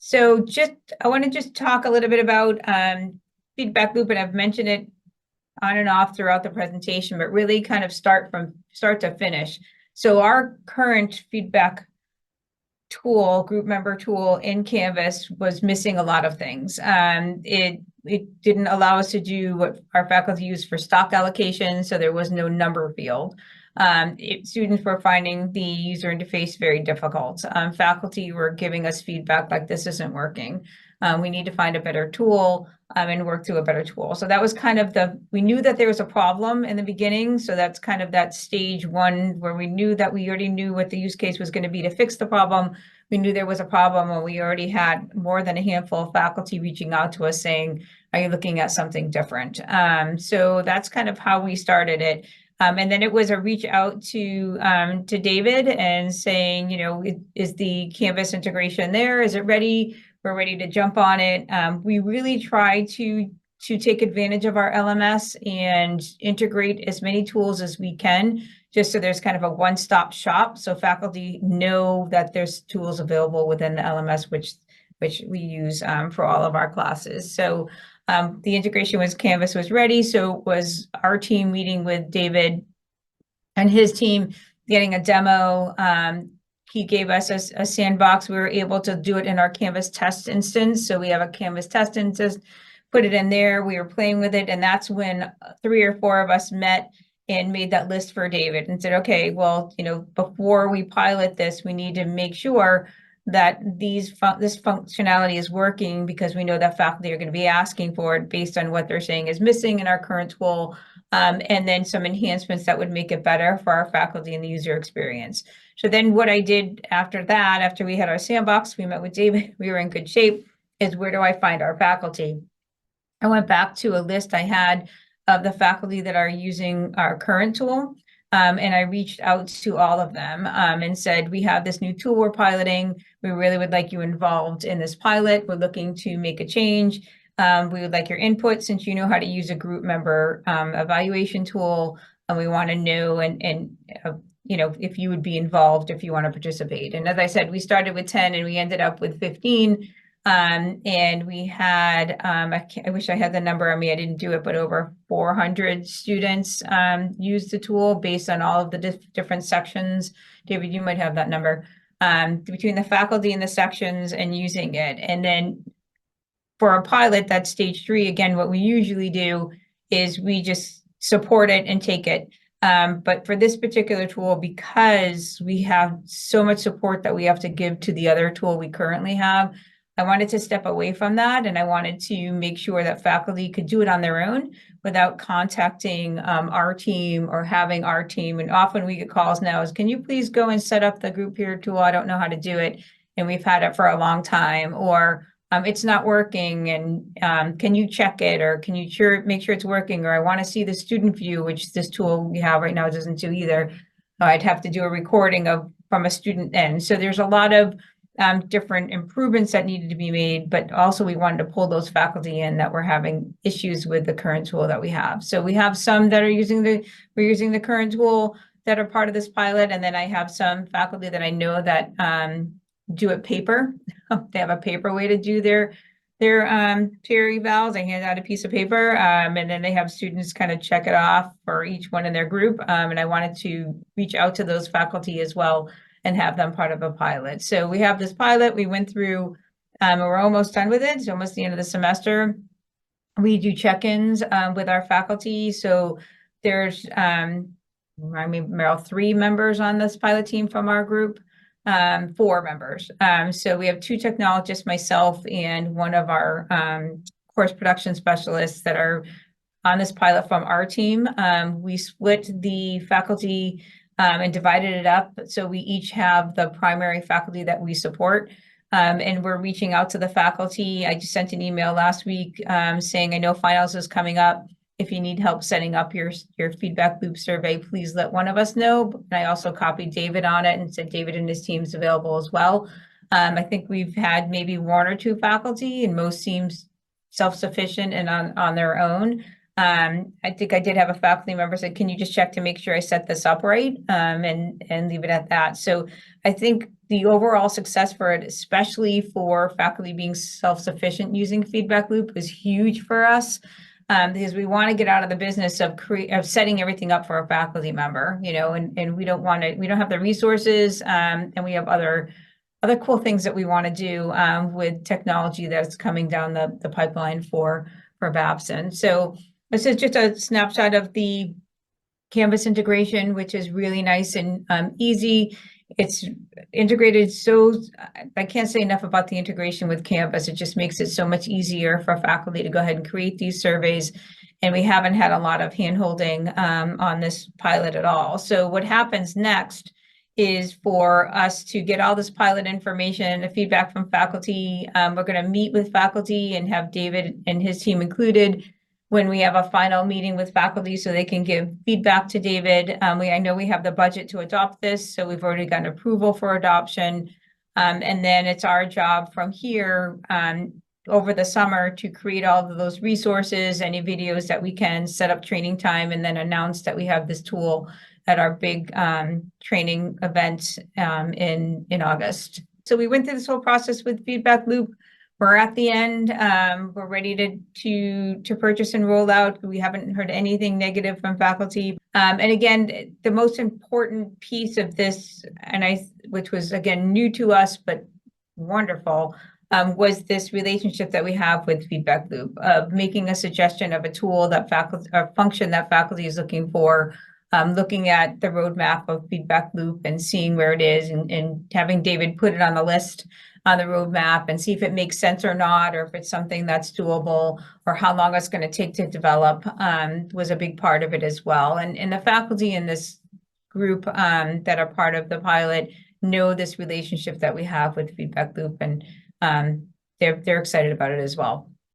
So I want to just talk a little bit about feedback loop, and I've mentioned it on and off throughout the presentation, but really kind of start from start to finish. So our current feedback tool, group member tool in Canvas was missing a lot of things. It didn't allow us to do what our faculty use for stock allocation, so there was no number field. Students were finding the user interface very difficult. Faculty were giving us feedback like this isn't working. We need to find a better tool and work through a better tool. So that was kind of we knew that there was a problem in the beginning. So that's kind of that stage one where we knew that we already knew what the use case was going to be to fix the problem. We knew there was a problem when we already had more than a handful of faculty reaching out to us saying, are you looking at something different? So that's kind of how we started it. And then it was a reach out to David and saying, is the Canvas integration there? Is it ready? We're ready to jump on it. We really try to take advantage of our LMS and integrate as many tools as we can, just so there's kind of a one-stop shop. So faculty know that there's tools available within the LMS, which we use for all of our classes. So the integration with Canvas was ready. So it was our team meeting with David and his team, getting a demo. He gave us a sandbox. We were able to do it in our Canvas test instance. So we have a Canvas test instance, put it in there. We were playing with it. And that's when 3 or 4 of us met and made that list for David and said, okay, well, before we pilot this, we need to make sure that this functionality is working, because we know that faculty are going to be asking for it based on what they're saying is missing in our current tool, and then some enhancements that would make it better for our faculty and the user experience. So then what I did after that, after we had our sandbox, we met with David, we were in good shape, is where do I find our faculty? I went back to a list I had of the faculty that are using our current tool. And I reached out to all of them and said, we have this new tool we're piloting. We really would like you involved in this pilot. We're looking to make a change. We would like your input, since you know how to use a group member evaluation tool. And we want to know if you would be involved, if you want to participate. And as I said, we started with 10 and we ended up with 15. And we had, I wish I had the number on me, I didn't do it, but over 400 students use the tool based on all of the different sections. David, you might have that number, between the faculty and the sections and using it. And then for a pilot, that's stage 3. Again, what we usually do is we just support it and take it. But for this particular tool, because we have so much support that we have to give to the other tool we currently have, I wanted to step away from that, and I wanted to make sure that faculty could do it on their own without contacting our team or having our team. And often we get calls now is, can you please go and set up the group peer tool? I don't know how to do it. And we've had it for a long time, or it's not working, and can you check it, or can you make sure it's working, or I want to see the student view, which this tool we have right now doesn't do either. I'd have to do a recording from a student end. So there's a lot of different improvements that needed to be made, but also we wanted to pull those faculty in that were having issues with the current tool that we have. So we have some that are we're using the current tool that are part of this pilot. And then I have some faculty that I know that do it paper. They have a paper way to do their peer evals. I hand out a piece of paper, and then they have students kind of check it off for each one in their group. And I wanted to reach out to those faculty as well and have them part of a pilot. So we have this pilot we went through, and we're almost done with it. It's almost the end of the semester. We do check-ins with our faculty. So there's, Meryl, 3 members on this pilot team from our group, 4 members. So we have 2 technologists, myself, and one of our course production specialists that are on this pilot from our team. We split the faculty and divided it up. So we each have the primary faculty that we support, and we're reaching out to the faculty. I just sent an email last week saying, I know finals is coming up. If you need help setting up your feedback loop survey, please let one of us know. And I also copied David on it and said David and his team is available as well. I think we've had maybe 1 or 2 faculty, and most seems self-sufficient and on their own. I think I did have a faculty member said, can you just check to make sure I set this up right? And leave it at that. So I think the overall success for it, especially for faculty being self-sufficient using feedback loop, was huge for us. Because we want to get out of the business of setting everything up for a faculty member, and we don't have the resources, and we have other cool things that we want to do with technology that's coming down the pipeline for Babson. So this is just a snapshot of the Canvas integration, which is really nice and easy. It's integrated, so I can't say enough about the integration with Canvas. It just makes it so much easier for faculty to go ahead and create these surveys. And we haven't had a lot of hand-holding on this pilot at all. So what happens next is for us to get all this pilot information, the feedback from faculty. We're going to meet with faculty and have David and his team included when we have a final meeting with faculty so they can give feedback to David. I know we have the budget to adopt this, so we've already gotten approval for adoption. And then it's our job from here over the summer to create all of those resources, any videos that we can, set up training time, and then announce that we have this tool at our big training event in August. So we went through this whole process with Feedback Loop. We're at the end. We're ready to purchase and roll out. We haven't heard anything negative from faculty. And again, the most important piece of this, which was again new to us but wonderful, was this relationship that we have with Feedback Loop of making a suggestion of a tool that faculty or function that faculty is looking for. Looking at the roadmap of Feedback Loop and seeing where it is, and having David put it on the list on the roadmap and see if it makes sense or not, or if it's something that's doable, or how long it's going to take to develop, was a big part of it as well. And the faculty in this group that are part of the pilot know this relationship that we have with Feedback Loop, and they're excited about it as well.